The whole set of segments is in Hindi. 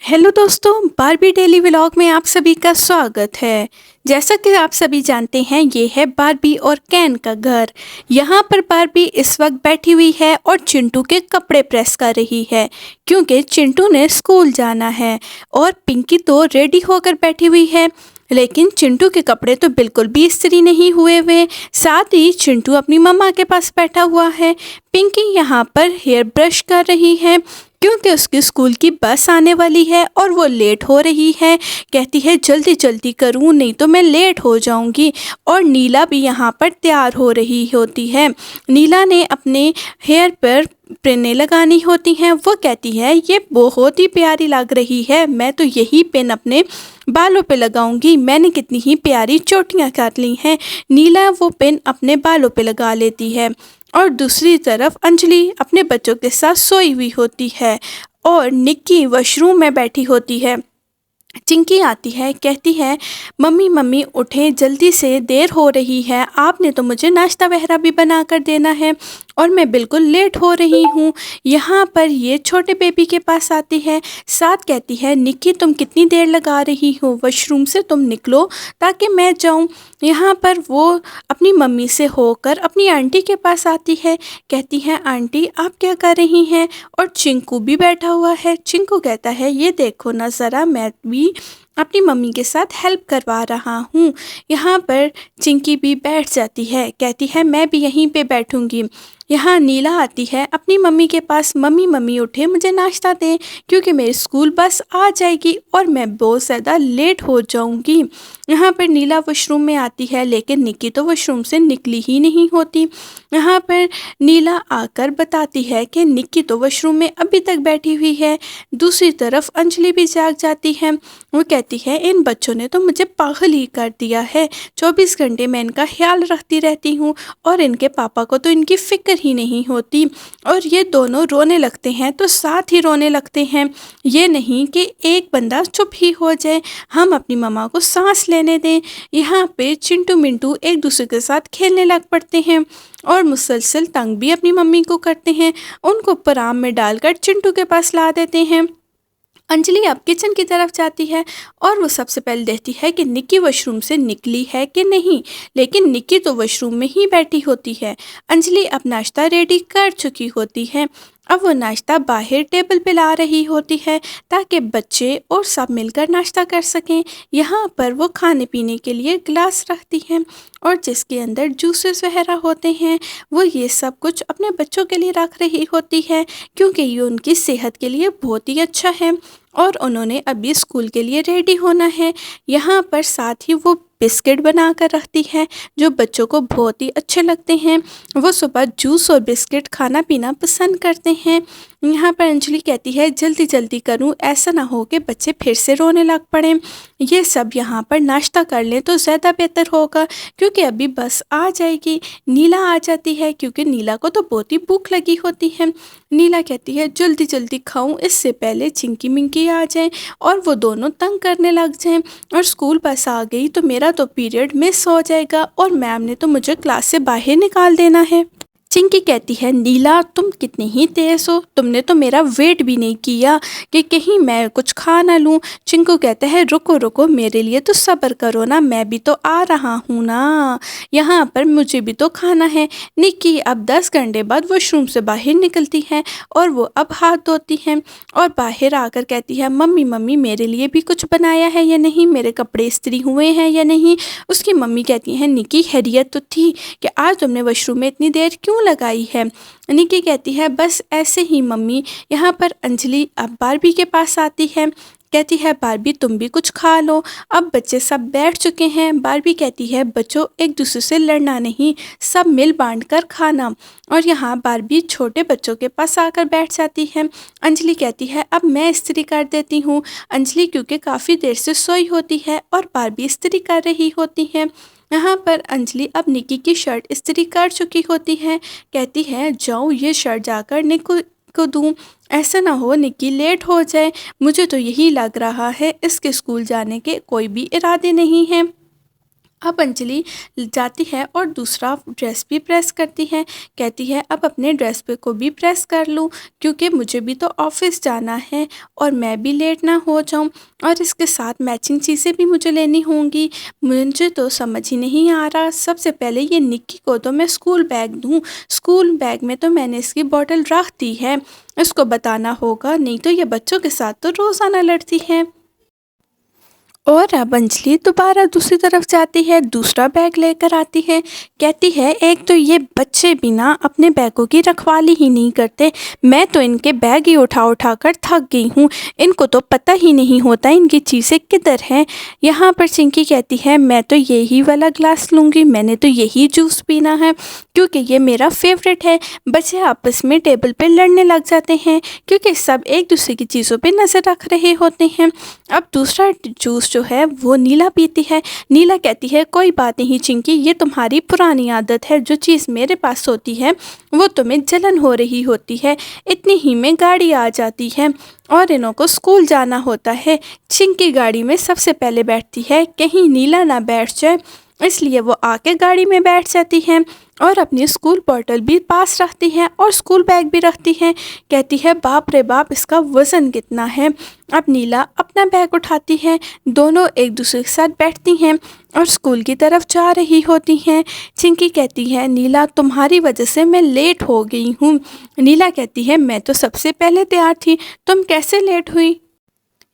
हेलो दोस्तों, बारबी डेली व्लॉग में आप सभी का स्वागत है। जैसा कि आप सभी जानते हैं, ये है बारबी और कैन का घर। यहाँ पर बारबी इस वक्त बैठी हुई है और चिंटू के कपड़े प्रेस कर रही है, क्योंकि चिंटू ने स्कूल जाना है। और पिंकी तो रेडी होकर बैठी हुई है, लेकिन चिंटू के कपड़े तो बिल्कुल भी इस्त्री नहीं हुए हुए। साथ ही चिंटू अपनी मम्मा के पास बैठा हुआ है। पिंकी यहाँ पर हेयर ब्रश कर रही है, क्योंकि उसकी स्कूल की बस आने वाली है और वो लेट हो रही है। कहती है जल्दी जल्दी करूँ, नहीं तो मैं लेट हो जाऊंगी। और नीला भी यहाँ पर तैयार हो रही होती है। नीला ने अपने हेयर पर पिनें लगानी होती हैं। वो कहती है ये बहुत ही प्यारी लग रही है, मैं तो यही पिन अपने बालों पे लगाऊंगी। मैंने कितनी ही प्यारी चोटियाँ काट ली हैं। नीला वो पिन अपने बालों पे लगा लेती है। और दूसरी तरफ अंजलि अपने बच्चों के साथ सोई हुई होती है और निक्की वॉशरूम में बैठी होती है। चिंकी आती है, कहती है मम्मी मम्मी उठें जल्दी से, देर हो रही है। आपने तो मुझे नाश्ता वगैरह भी बना कर देना है और मैं बिल्कुल लेट हो रही हूँ। यहाँ पर ये छोटे बेबी के पास आती है, साथ कहती है निक्की तुम कितनी देर लगा रही हो, वॉशरूम से तुम निकलो ताकि मैं जाऊँ। यहाँ पर वो अपनी मम्मी से होकर अपनी आंटी के पास आती है, कहती है आंटी आप क्या कर रही हैं। और चिंकू भी बैठा हुआ है। चिंकू कहता है ये देखो ना ज़रा, मैं भी अपनी मम्मी के साथ हेल्प करवा रहा हूँ। यहाँ पर चिंकी भी बैठ जाती है, कहती है मैं भी यहीं पे बैठूँगी। यहाँ नीला आती है अपनी मम्मी के पास, मम्मी मम्मी उठे मुझे नाश्ता दें, क्योंकि मेरी स्कूल बस आ जाएगी और मैं बहुत ज़्यादा लेट हो जाऊँगी। यहाँ पर नीला वॉशरूम में आती है, लेकिन निक्की तो वॉशरूम से निकली ही नहीं होती। यहाँ पर नीला आकर बताती है कि निक्की तो वॉशरूम में अभी तक बैठी हुई है। दूसरी तरफ अंजलि भी जाग जाती है। वो कहती है इन बच्चों ने तो मुझे पागल ही कर दिया है। 24 घंटे मैं इनका ख्याल रखती रहती हूँ और इनके पापा को तो इनकी फिक्र ही नहीं होती। और ये दोनों रोने लगते हैं तो साथ ही रोने लगते हैं। ये नहीं कि एक बंदा चुप ही हो जाए, हम अपनी मम्मा को सांस लेने दें। यहाँ पे चिंटू मिंटू एक दूसरे के साथ खेलने लग पड़ते हैं और मुसलसल तंग भी अपनी मम्मी को करते हैं। उनको पराम में डालकर चिंटू के पास ला देते हैं। अंजलि अब किचन की तरफ जाती है और वो सबसे पहले देखती है कि निक्की वॉशरूम से निकली है कि नहीं, लेकिन निक्की तो वॉशरूम में ही बैठी होती है। अंजलि अब नाश्ता रेडी कर चुकी होती है। अब वो नाश्ता बाहर टेबल पे ला रही होती है ताकि बच्चे और सब मिलकर नाश्ता कर सकें। यहाँ पर वो खाने पीने के लिए गिलास रखती है और जिसके अंदर जूसेस वगैरह होते हैं, वो ये सब कुछ अपने बच्चों के लिए रख रही होती है, क्योंकि ये उनकी सेहत के लिए बहुत ही अच्छा है और उन्होंने अभी स्कूल के लिए रेडी होना है। यहाँ पर साथ ही वो बिस्किट बना कर रखती है, जो बच्चों को बहुत ही अच्छे लगते हैं। वो सुबह जूस और बिस्किट खाना पीना पसंद करते हैं। यहाँ पर अंजलि कहती है जल्दी जल्दी करूँ, ऐसा ना हो कि बच्चे फिर से रोने लग पड़ें। ये सब यहाँ पर नाश्ता कर लें तो ज़्यादा बेहतर होगा, क्योंकि अभी बस आ जाएगी। नीला आ जाती है, क्योंकि नीला को तो बहुत ही भूख लगी होती है। नीला कहती है जल्दी जल्दी खाऊं, इससे पहले चिंकी मिंकी आ जाएं और वो दोनों तंग करने लग जाएं। और स्कूल बस आ गई तो मेरा तो पीरियड मिस हो जाएगा और मैम ने तो मुझे क्लास से बाहर निकाल देना है। चिंकी कहती है नीला तुम कितनी ही तेज हो, तुमने तो मेरा वेट भी नहीं किया कि कहीं मैं कुछ खा ना लूँ। चिंकू कहता है रुको रुको, मेरे लिए तो सब्र करो ना, मैं भी तो आ रहा हूँ ना, यहाँ पर मुझे भी तो खाना है। निक्की अब 10 घंटे बाद वॉशरूम से बाहर निकलती है और वो अब हाथ धोती है और बाहर आकर कहती है मम्मी मम्मी मेरे लिए भी कुछ बनाया है या नहीं, मेरे कपड़े इस्त्री हुए हैं या नहीं। उसकी मम्मी कहती है निक्की हैरियत तो थी कि आज तुमने वॉशरूम में इतनी देर क्यों लगाई है। निक्की कहती है बस ऐसे ही मम्मी। यहाँ पर अंजलि अब बारबी के पास आती है, कहती है बारबी तुम भी कुछ खा लो। अब बच्चे सब बैठ चुके हैं। बारबी कहती है बच्चों एक दूसरे से लड़ना नहीं, सब मिल बांट कर खाना। और यहाँ बारबी छोटे बच्चों के पास आकर बैठ जाती है। अंजलि कहती है अब मैं इस्त्री कर देती हूँ। अंजलि क्योंकि काफ़ी देर से सोई होती है और बारबी इस्त्री कर रही होती है। यहाँ पर अंजलि अब निक्की की शर्ट इस्त्री कर चुकी होती है, कहती है जाऊँ ये शर्ट जाकर निक्की को दूँ, ऐसा ना हो निक्की लेट हो जाए। मुझे तो यही लग रहा है इसके स्कूल जाने के कोई भी इरादे नहीं हैं। अब अंजलि जाती है और दूसरा ड्रेस भी प्रेस करती है। कहती है अब अपने ड्रेस पे को भी प्रेस कर लूँ, क्योंकि मुझे भी तो ऑफिस जाना है और मैं भी लेट ना हो जाऊँ, और इसके साथ मैचिंग चीज़ें भी मुझे लेनी होंगी। मुझे तो समझ ही नहीं आ रहा, सबसे पहले ये निक्की को तो मैं स्कूल बैग दूँ। स्कूल बैग में तो मैंने इसकी बॉटल रख दी है, इसको बताना होगा, नहीं तो ये बच्चों के साथ तो रोज़ाना लड़ती है। और अब अंजलि दोबारा दूसरी तरफ जाती है, दूसरा बैग लेकर आती है। कहती है एक तो ये बच्चे भी ना अपने बैगों की रखवाली ही नहीं करते, मैं तो इनके बैग ही उठा उठा कर थक गई हूँ, इनको तो पता ही नहीं होता इनकी चीज़ें किधर हैं। यहाँ पर चिंकी कहती है मैं तो यही वाला ग्लास लूँगी, मैंने तो यही जूस पीना है क्योंकि ये मेरा फेवरेट है। बच्चे आपस में टेबल पर लड़ने लग जाते हैं क्योंकि सब एक दूसरे की चीज़ों पर नज़र रख रहे होते हैं। अब दूसरा जूस जो है वो नीला पीती है। नीला कहती है कोई बात नहीं चिंकी, ये तुम्हारी पुरानी आदत है, जो चीज़ मेरे पास होती है वो तुम्हें जलन हो रही होती है। इतनी ही में गाड़ी आ जाती है और इन्हों को स्कूल जाना होता है। चिंकी गाड़ी में सबसे पहले बैठती है, कहीं नीला ना बैठ जाए, इसलिए वो आके गाड़ी में बैठ जाती है और अपनी स्कूल बॉटल भी पास रखती है और स्कूल बैग भी रखती है। कहती है बाप रे बाप, इसका वज़न कितना है। अब नीला अपना बैग उठाती है, दोनों एक दूसरे के साथ बैठती हैं और स्कूल की तरफ जा रही होती हैं। चिंकी कहती है नीला तुम्हारी वजह से मैं लेट हो गई हूँ। नीला कहती है मैं तो सबसे पहले तैयार थी, तुम कैसे लेट हुई।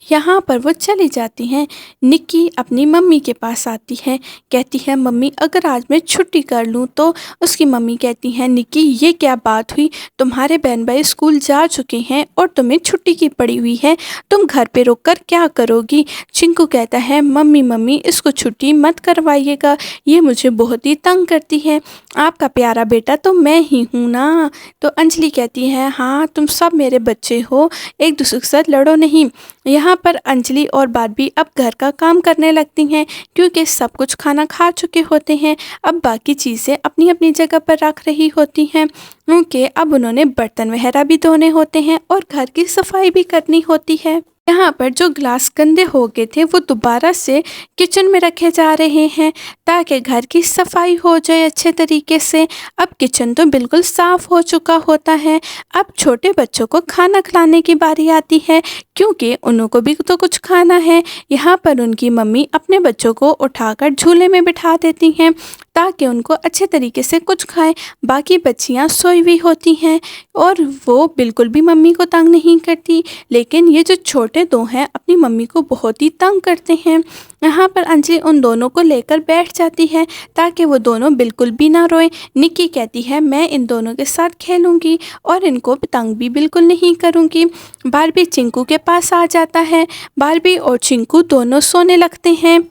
यहाँ पर वो चली जाती हैं। निक्की अपनी मम्मी के पास आती है, कहती है मम्मी अगर आज मैं छुट्टी कर लूँ तो। उसकी मम्मी कहती हैं निक्की ये क्या बात हुई, तुम्हारे बहन भाई स्कूल जा चुके हैं और तुम्हें छुट्टी की पड़ी हुई है, तुम घर पे रुक कर क्या करोगी। चिंकू कहता है मम्मी इसको छुट्टी मत करवाइएगा, ये मुझे बहुत ही तंग करती है, आपका प्यारा बेटा तो मैं ही हूँ ना। तो अंजलि कहती है हाँ तुम सब मेरे बच्चे हो, एक दूसरे के साथ लड़ो नहीं। यहाँ पर अंजलि और बारबी अब घर का काम करने लगती हैं क्योंकि सब कुछ खाना खा चुके होते हैं। अब बाकी चीज़ें अपनी अपनी जगह पर रख रही होती हैं क्योंकि अब उन्होंने बर्तन वगैरह भी धोने होते हैं और घर की सफाई भी करनी होती है। यहाँ पर जो ग्लास गंदे हो गए थे वो दोबारा से किचन में रखे जा रहे हैं ताकि घर की सफाई हो जाए अच्छे तरीके से। अब किचन तो बिल्कुल साफ़ हो चुका होता है। अब छोटे बच्चों को खाना खिलाने की बारी आती है क्योंकि उनको भी तो कुछ खाना है। यहाँ पर उनकी मम्मी अपने बच्चों को उठाकर झूले में बिठा देती हैं ताकि उनको अच्छे तरीके से कुछ खाएं। बाकी बच्चियाँ सोई हुई होती हैं और वो बिल्कुल भी मम्मी को तंग नहीं करती, लेकिन ये जो छोटे दो हैं अपनी मम्मी को बहुत ही तंग करते हैं। यहाँ पर अंजलि उन दोनों को लेकर बैठ जाती है ताकि वो दोनों बिल्कुल भी ना रोएं। निक्की कहती है मैं इन दोनों के साथ खेलूँगी और इनको तंग भी बिल्कुल नहीं करूँगी। बारबी चिंकू के पास आ जाता है, बारबी और चिंकू दोनों सोने लगते हैं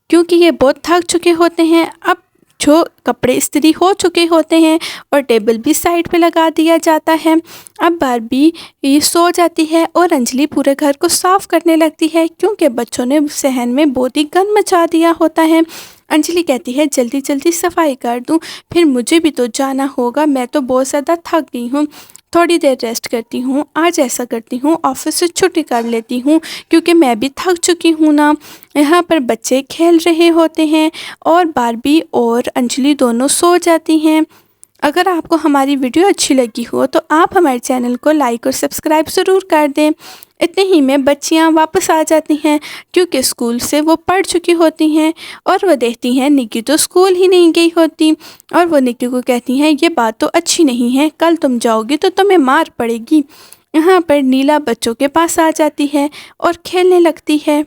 क्योंकि ये बहुत थक चुके होते हैं। अब जो कपड़े इस्त्री हो चुके होते हैं और टेबल भी साइड पे लगा दिया जाता है। अब बारबी ये सो जाती है और अंजलि पूरे घर को साफ़ करने लगती है क्योंकि बच्चों ने सहन में बहुत ही गंद मचा दिया होता है। अंजलि कहती है जल्दी जल्दी सफाई कर दूं, फिर मुझे भी तो जाना होगा, मैं तो बहुत ज़्यादा थक गई हूँ, थोड़ी देर रेस्ट करती हूँ। आज ऐसा करती हूँ ऑफिस से छुट्टी कर लेती हूँ क्योंकि मैं भी थक चुकी हूँ ना। यहाँ पर बच्चे खेल रहे होते हैं और बारबी और अंजलि दोनों सो जाती हैं। अगर आपको हमारी वीडियो अच्छी लगी हो तो आप हमारे चैनल को लाइक और सब्सक्राइब ज़रूर कर दें। इतने ही में बच्चियाँ वापस आ जाती हैं क्योंकि स्कूल से वो पढ़ चुकी होती हैं और वो देखती हैं निक्की तो स्कूल ही नहीं गई होती और वो निक्की को कहती हैं ये बात तो अच्छी नहीं है, कल तुम जाओगी तो तुम्हें मार पड़ेगी। यहाँ पर नीला बच्चों के पास आ जाती है और खेलने लगती है।